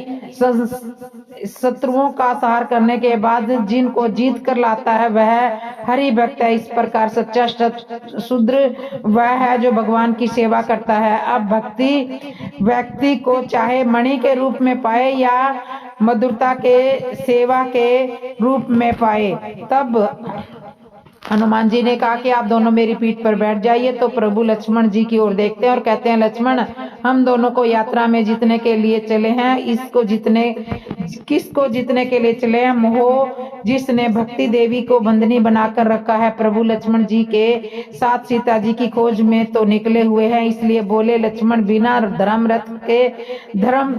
शत्रुओं का संहार करने के बाद जिनको जीत कर लाता है वह हरि भक्त है। इस प्रकार सच्चा शूद्र वह है जो भगवान की सेवा करता है। अब भक्ति व्यक्ति को चाहे मणि के रूप में पाए या मधुरता के सेवा के रूप में पाए। तब हनुमान जी ने कहा कि आप दोनों मेरी पीठ पर बैठ जाइए। तो प्रभु लक्ष्मण जी की ओर देखते हैं और कहते हैं, लक्ष्मण, हम दोनों को यात्रा में जीतने के लिए चले हैं। किसको जीतने के लिए चले हैं? मोह जिसने भक्ति देवी को बंदनी बनाकर रखा है। प्रभु लक्ष्मण जी के साथ सीता जी की खोज में तो निकले हुए हैं, इसलिए बोले, लक्ष्मण, बिना धर्म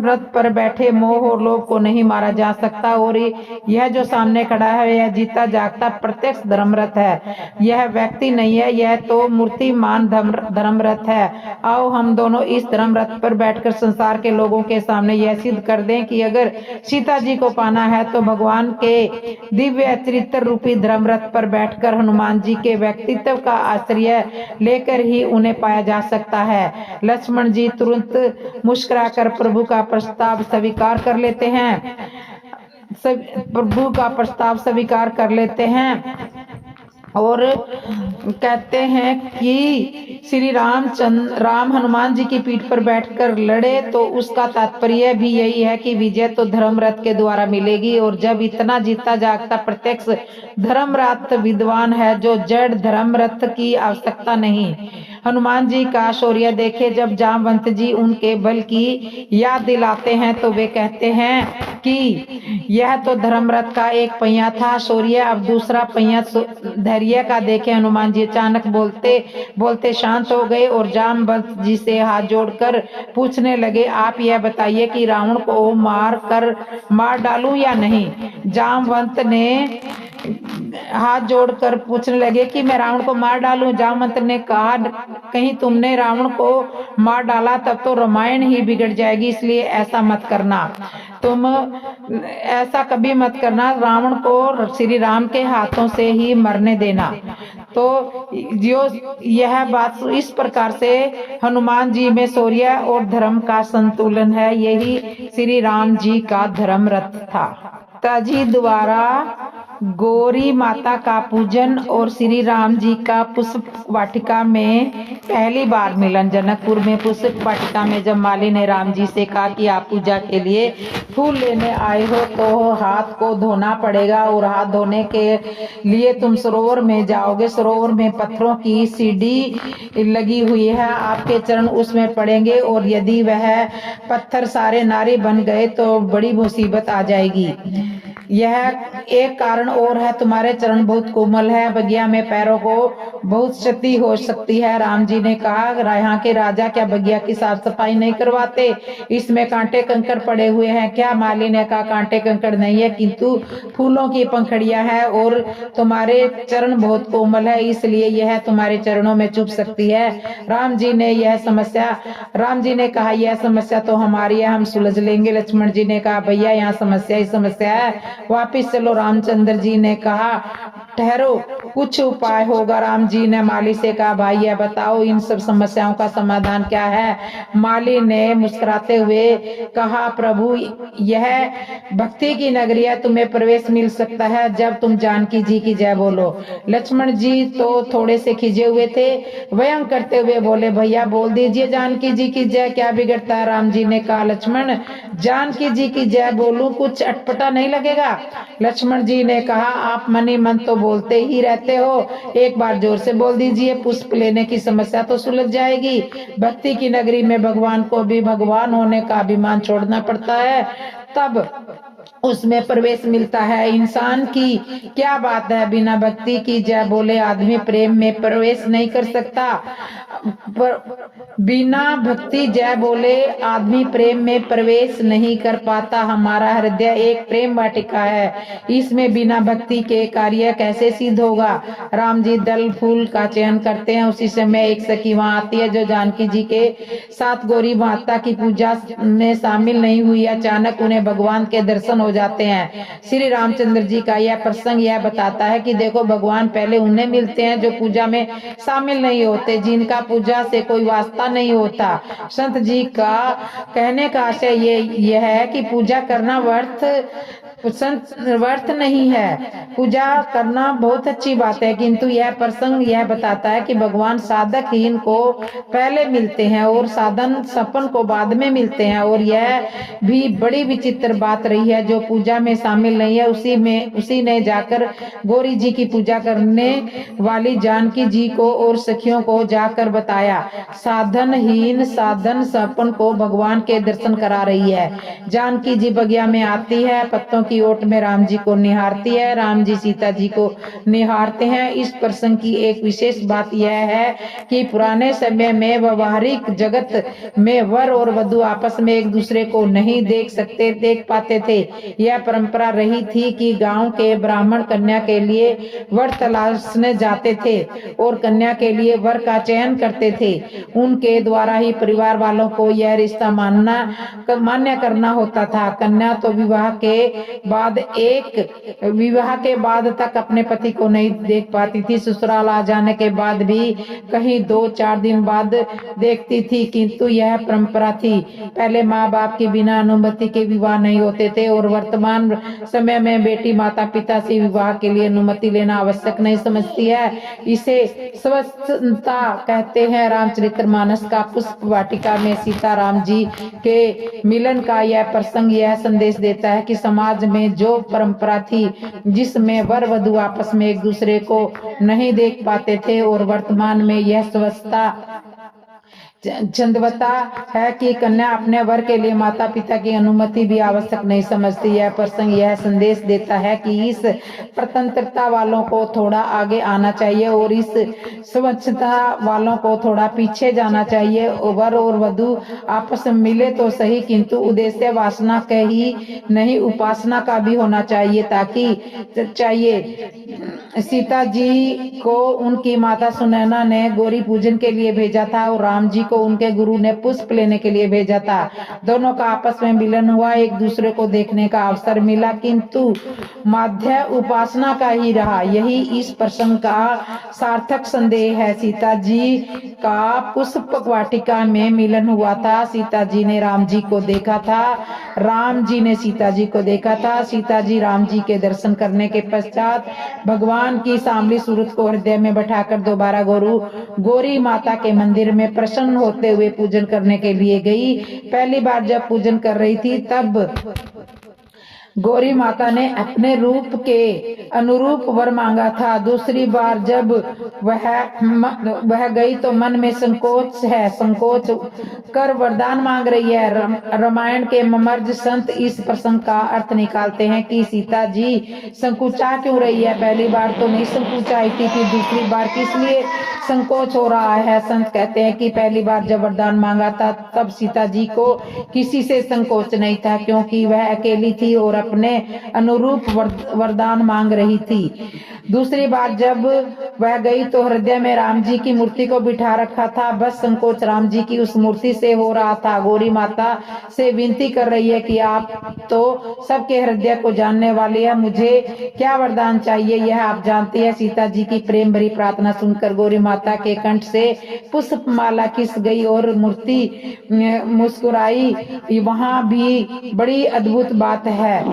रथ पर बैठे मोह और लोभ को नहीं मारा जा सकता और यह जो सामने खड़ा है यह जीता जागता प्रत्यक्ष धर्मरथ है। यह व्यक्ति नहीं है, यह तो मूर्तिमान धर्मरथ है। आओ हम दोनों इस धर्मरथ पर बैठकर संसार के लोगों के सामने यह सिद्ध कर दें कि अगर सीता जी को पाना है तो भगवान के दिव्य चरित्र रूपी धर्मरथ पर बैठकर हनुमान जी के व्यक्तित्व का आश्रय लेकर ही उन्हें पाया जा सकता है। लक्ष्मण जी तुरंत मुस्कुराकर प्रभु का प्रस्ताव स्वीकार कर लेते हैं और कहते हैं कि श्री राम हनुमान जी की पीठ पर बैठकर लड़े तो उसका तात्पर्य भी यही है कि विजय तो धर्मरथ के द्वारा मिलेगी। और जब इतना जीता जागता प्रत्यक्ष धर्मरथ विद्वान है जो जड़ धर्मरथ की आवश्यकता नहीं। हनुमान जी का शौर्य देखे जब जामवंत जी उनके बल की याद दिलाते हैं तो वे कहते हैं कि यह तो धर्मरथ का एक पहिया था शौर्य, अब दूसरा पहिया धैर्य का देखे। हनुमान जी अचानक बोलते शांत हो गए और जामवंत जी से हाथ जोड़कर पूछने लगे, आप यह बताइए कि रावण को मार डालूं या नहीं। जामवंत ने हाथ जोड़कर पूछने लगे कि मैं रावण को मार डालूं। जामवंत ने कहा, कहीं तुमने रावण को मार डाला तब तो रामायण ही बिगड़ जाएगी, इसलिए ऐसा मत करना। तुम ऐसा कभी मत करना, रावण को श्री राम के हाथों से ही मरने देना। तो यह बात इस प्रकार से हनुमान जी में शौर्य और धर्म का संतुलन है। यही श्री राम जी का धर्म रथ था। ताजी द्वारा गौरी माता का पूजन और श्री राम जी का पुष्प वाटिका में पहली बार मिलन। जनकपुर में पुष्प वाटिका में जब माली ने राम जी से कहा कि आप पूजा के लिए फूल लेने आए हो तो हाथ को धोना पड़ेगा और हाथ धोने के लिए तुम सरोवर में जाओगे। सरोवर में पत्थरों की सीढ़ी लगी हुई है, आपके चरण उसमें पड़ेंगे और यदि वह पत्थर सारे नारी बन गए तो बड़ी मुसीबत आ जाएगी। यह एक कारण और है, तुम्हारे चरण बहुत कोमल है, बगिया में पैरों को बहुत क्षति हो सकती है। राम जी ने कहा, यहाँ के राजा क्या बगिया की साफ सफाई नहीं करवाते? इसमें कांटे कंकड़ पड़े हुए हैं क्या? माली ने कहा, कांटे कंकड़ नहीं है किंतु फूलों की पंखड़ियां हैं और तुम्हारे चरण बहुत कोमल है, इसलिए यह तुम्हारे चरणों में चुभ सकती है। राम जी ने कहा, यह समस्या तो हमारी है, हम सुलझ लेंगे। लक्ष्मण जी ने कहा, भैया यहाँ समस्या ही समस्या है, वापिस चलो। रामचंद्र जी ने कहा, ठहरो, कुछ उपाय होगा। राम जी ने माली से कहा, भाई यह बताओ इन सब समस्याओं का समाधान क्या है? माली ने मुस्कुराते हुए कहा, प्रभु यह भक्ति की नगरी है, तुम्हें प्रवेश मिल सकता है जब तुम जानकी जी की जय बोलो। लक्ष्मण जी तो थोड़े से खिजे हुए थे, व्यंग करते हुए बोले, भैया बोल दीजिए जानकी जी की जय, क्या बिगड़ता है? राम जी ने कहा, लक्ष्मण जानकी जी की जय बोलूं कुछ अटपटा नहीं लगेगा? लक्ष्मण जी ने कहा, आप मन ही मन तो बोलते ही रहते हो, एक बार जोर से बोल दीजिए, पुष्प लेने की समस्या तो सुलझ जाएगी। भक्ति की नगरी में भगवान को भी भगवान होने का अभिमान छोड़ना पड़ता है, तब उसमें प्रवेश मिलता है। इंसान की क्या बात है, बिना भक्ति की जय बोले आदमी प्रेम में प्रवेश नहीं कर सकता। बिना भक्ति जय बोले आदमी प्रेम में प्रवेश नहीं कर पाता। हमारा हृदय एक प्रेम वाटिका है, इसमें बिना भक्ति के कार्य कैसे सिद्ध होगा। राम जी दल फूल का चयन करते हैं, उसी समय एक सखी वहां आती है जो जानकी जी के साथ गौरी माता की पूजा में शामिल नहीं हुई। अचानक उन्हें भगवान के दर्शन हो जाते हैं। श्री रामचंद्र जी का यह प्रसंग यह बताता है कि देखो, भगवान पहले उन्हें मिलते हैं जो पूजा में शामिल नहीं होते, जिनका पूजा से कोई वास्ता नहीं होता। संत जी का कहने का आशय ये है कि पूजा करना व्यर्थ नहीं है। पूजा करना बहुत अच्छी बात है, किंतु यह प्रसंग यह बताता है कि भगवान साधकहीन को पहले मिलते हैं और साधन सपन को बाद में मिलते हैं। और यह भी बड़ी विचित्र बात रही है, जो पूजा में शामिल नहीं है उसी ने जाकर गौरी जी की पूजा करने वाली जानकी जी को और सखियों को जाकर बताया। साधनहीन साधन सपन को भगवान के दर्शन करा रही है। जानकी जी बगिया में आती है, पत्तों की ओट में राम जी को निहारती है, राम जी सीता जी को निहारते हैं। इस प्रसंग की एक विशेष बात यह है कि पुराने समय में व्यवहारिक जगत में वर और वधू आपस में एक दूसरे को नहीं देख पाते थे। यह परंपरा रही थी कि गांव के ब्राह्मण कन्या के लिए वर तलाशने जाते थे और कन्या के लिए वर का चयन करते थे। उनके द्वारा ही परिवार वालों को यह रिश्ता मान्य करना होता था। कन्या तो विवाह के बाद तक अपने पति को नहीं देख पाती थी। ससुराल आ जाने के बाद भी कहीं 2-4 दिन बाद देखती थी, किंतु यह परंपरा थी। पहले माँ बाप के बिना अनुमति के विवाह नहीं होते थे और वर्तमान समय में बेटी माता पिता से विवाह के लिए अनुमति लेना आवश्यक नहीं समझती है। इसे स्वच्छता कहते हैं। रामचरितमानस का पुष्प वाटिका में सीता राम जी के मिलन का यह प्रसंग यह संदेश देता है कि समाज में जो परंपरा थी जिसमें वर वधू आपस में एक दूसरे को नहीं देख पाते थे, और वर्तमान में यह स्वच्छता चंदवता है कि कन्या अपने वर के लिए माता पिता की अनुमति भी आवश्यक नहीं समझती। यह प्रसंग यह संदेश देता है कि इस स्वतंत्रता वालों को थोड़ा आगे आना चाहिए और इस स्वच्छता वालों को थोड़ा पीछे जाना चाहिए। वर और वधू आपस में मिले तो सही, किंतु उद्देश्य वासना का ही नहीं, उपासना का भी होना चाहिए। सीता जी को उनकी माता सुनैना ने गौरी पूजन के लिए भेजा था और राम जी को उनके गुरु ने पुष्प लेने के लिए भेजा था। दोनों का आपस में मिलन हुआ, एक दूसरे को देखने का अवसर मिला, किंतु माध्य उपासना का ही रहा। यही इस प्रसंग का सार्थक संदेश है। सीता जी का पुष्प वाटिका में मिलन हुआ था। सीता जी ने राम जी को देखा था, राम जी ने सीता जी को देखा था। सीता जी राम जी के दर्शन करने के पश्चात भगवान की सांवली सूरत को हृदय में बैठाकर दोबारा गौरी माता के मंदिर में प्रसन्न होते हुए पूजन करने के लिए गई। पहली बार जब पूजन कर रही थी तब गौरी माता ने अपने रूप के अनुरूप वर मांगा था। दूसरी बार जब वह गई तो मन में संकोच कर वरदान मांग रही है। रामायण के ममर्ज संत इस प्रसंग का अर्थ निकालते हैं कि सीता जी संकुचा क्यों रही है। पहली बार तो नहीं संकुचाई थी, फिर दूसरी बार किस लिए संकोच हो रहा है। संत कहते हैं कि पहली बार जब वरदान मांगा था तब सीता जी को किसी से संकोच नहीं था, क्योंकि वह अकेली थी और अपने अनुरूप वरदान मांग रही थी। दूसरी बार जब वह गई तो हृदय में राम जी की मूर्ति को बिठा रखा था, बस संकोच राम जी की उस मूर्ति से हो रहा था। गौरी माता से विनती कर रही है कि आप तो सबके हृदय को जानने वाली है, मुझे क्या वरदान चाहिए यह आप जानती है। सीता जी की प्रेम भरी प्रार्थना सुनकर गौरी माता के कंठ से पुष्प माला खिस गई और मूर्ति मुस्कुराई। वहां भी बड़ी अद्भुत बात है,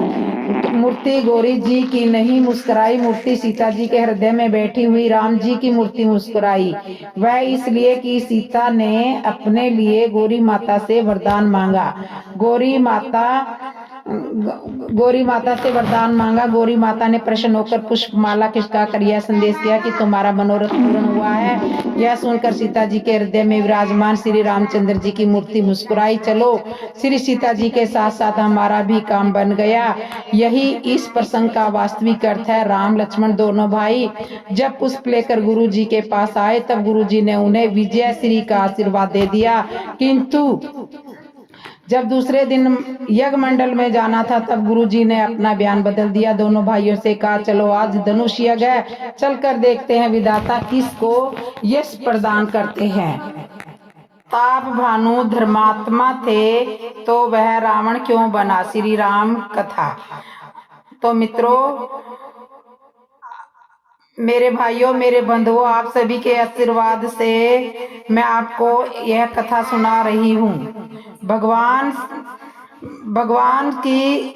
मूर्ति गौरी जी की नहीं मुस्कुराई, मूर्ति सीता जी के हृदय में बैठी हुई राम जी की मूर्ति मुस्कुराई। वह इसलिए कि सीता ने अपने लिए गौरी माता से वरदान मांगा। गौरी माता गौरी माता से वरदान मांगा। गौरी माता ने प्रसन्न होकर पुष्पमाला खिसकाकर यह संदेश दिया कि तुम्हारा मनोरथ पूर्ण हुआ है। यह सुनकर सीता जी के हृदय में विराजमान श्री रामचंद्र जी की मूर्ति मुस्कुराई। चलो, श्री सीता जी के साथ साथ हमारा भी काम बन गया। यही इस प्रसंग का वास्तविक अर्थ है। राम लक्ष्मण दोनों भाई जब पुष्प लेकर गुरु जी के पास आए तब गुरु जी ने उन्हें विजय श्री का आशीर्वाद दे दिया, किंतु जब दूसरे दिन यज्ञ मंडल में जाना था तब गुरुजी ने अपना बयान बदल दिया। दोनों भाइयों से कहा, चलो आज धनुष यज्ञ है, चलकर देखते हैं विधाता किसको यश प्रदान करते हैं। ताप भानु धर्मात्मा थे तो वह रावण क्यों बना? श्री राम कथा। तो मित्रों, मेरे भाइयों, मेरे बंधुओं, आप सभी के आशीर्वाद से मैं आपको यह कथा सुना रही हूँ। भगवान की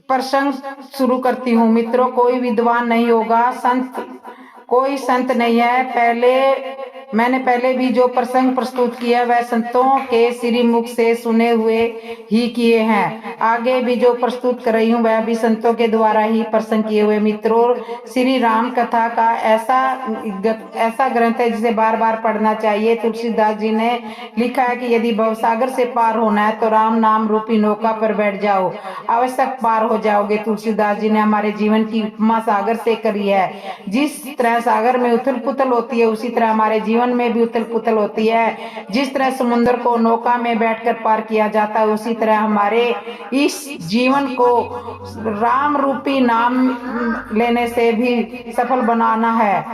प्रसंग शुरू करती हूँ। मित्रों, कोई विद्वान नहीं होगा, कोई संत नहीं है। मैंने पहले भी जो प्रसंग प्रस्तुत किया वह संतों के श्रीमुख से सुने हुए ही किए हैं। आगे भी जो प्रस्तुत कर रही हूँ वह भी संतों के द्वारा ही प्रसंग किए हुए। मित्रों, श्री राम कथा का ऐसा ग्रंथ है जिसे बार बार पढ़ना चाहिए। तुलसीदास जी ने लिखा है कि यदि भवसागर से पार होना है तो राम नाम रूपी नौका पर बैठ जाओ, आवश्यक पार हो जाओगे। तुलसीदास जी ने हमारे जीवन की उपमा सागर से करी है। जिस तरह सागर में उथल पुथल होती है उसी तरह हमारे जीवन में भी उथल पुथल होती है। जिस तरह समुद्र को नौका में बैठकर पार किया जाता है उसी तरह हमारे इस जीवन को राम रूपी नाम लेने से भी सफल बनाना है।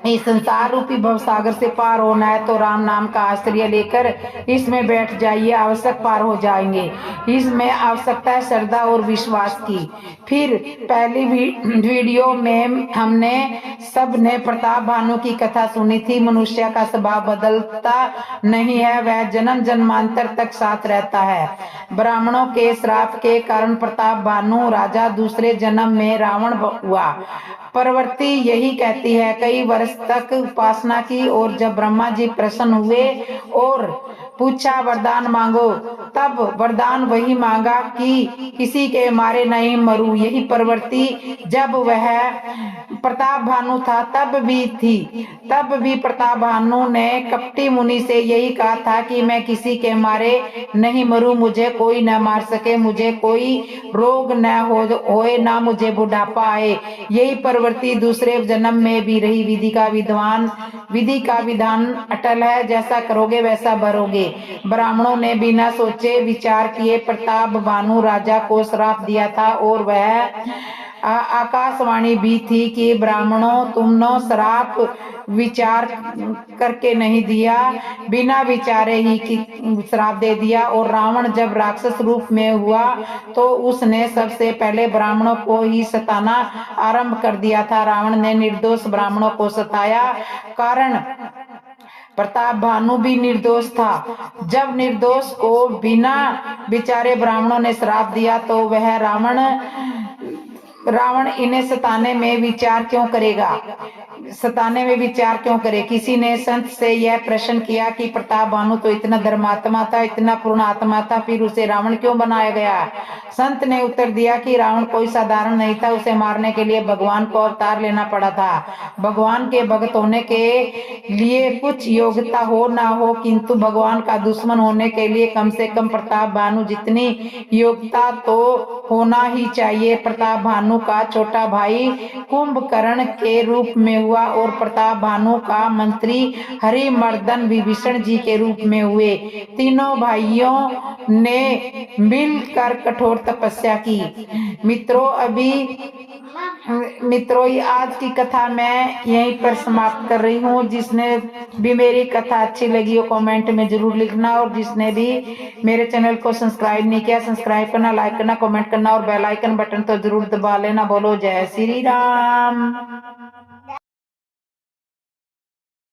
इस संसार रूपी भवसागर से पार होना है तो राम नाम का आश्रय लेकर इसमें बैठ जाइए, आवश्यक पार हो जाएंगे। इसमें आवश्यकता है श्रद्धा और विश्वास की। फिर पहली वीडियो में हमने सबने प्रताप भानु की कथा सुनी थी। मनुष्य का स्वभाव बदलता नहीं है, वह जन्म जन्मांतर तक साथ रहता है। ब्राह्मणों के श्राप के कारण प्रताप भानु राजा दूसरे जन्म में रावण हुआ। प्रवृत्ति यही कहती है। कई वर्ष तक उपासना की और जब ब्रह्मा जी प्रसन्न हुए और पूछा वरदान मांगो, तब वरदान वही मांगा कि किसी के मारे नहीं मरूं। यही प्रवृत्ति जब वह प्रताप भानु था तब भी थी। तब भी प्रताप भानु ने कपटी मुनि से यही कहा था कि मैं किसी के मारे नहीं मरूं, मुझे कोई न मार सके, मुझे कोई रोग न होए, ना मुझे बुढ़ापा आए। यही प्रवृत्ति दूसरे जन्म में भी रही। विधि का विधान अटल है, जैसा करोगे वैसा भरोगे। ब्राह्मणों ने बिना सोचे विचार किए प्रताप भानु राजा को श्राप दिया था और वह आकाशवाणी भी थी कि ब्राह्मणों तुमने श्राप विचार करके नहीं दिया, बिना विचारे ही श्राप दे दिया। और रावण जब राक्षस रूप में हुआ तो उसने सबसे पहले ब्राह्मणों को ही सताना आरंभ कर दिया था। रावण ने निर्दोष ब्राह्मणों को सताया, कारण प्रताप भानु भी निर्दोष था। जब निर्दोष को बिना विचारे ब्राह्मणों ने श्राप दिया तो वह रावण इन्हें सताने में विचार क्यों करे? किसी ने संत से यह प्रश्न किया कि प्रताप भानु तो इतना धर्मात्मा था, इतना पूर्ण आत्मा था, फिर उसे रावण क्यों बनाया गया? संत ने उत्तर दिया कि रावण कोई साधारण नहीं था, उसे मारने के लिए भगवान को अवतार लेना पड़ा था। भगवान के भक्त होने के लिए कुछ योग्यता हो ना हो, किंतु भगवान का दुश्मन होने के लिए कम से कम प्रताप भानु जितनी योग्यता तो होना ही चाहिए। प्रताप भानु का छोटा भाई कुंभकर्ण के रूप में हुआ और प्रताप भानु का मंत्री हरिमर्दन विभीषण जी के रूप में हुए। तीनों भाइयों ने मिलकर कठोर तपस्या की। मित्रों आज की कथा मैं यहीं पर समाप्त कर रही हूँ। जिसने भी मेरी कथा अच्छी लगी हो कमेंट में जरूर लिखना, और जिसने भी मेरे चैनल को सब्सक्राइब नहीं किया सब्सक्राइब करना, लाइक करना, कमेंट करना और बेल आइकन बटन तो जरूर दबा लेना। बोलो जय श्री राम।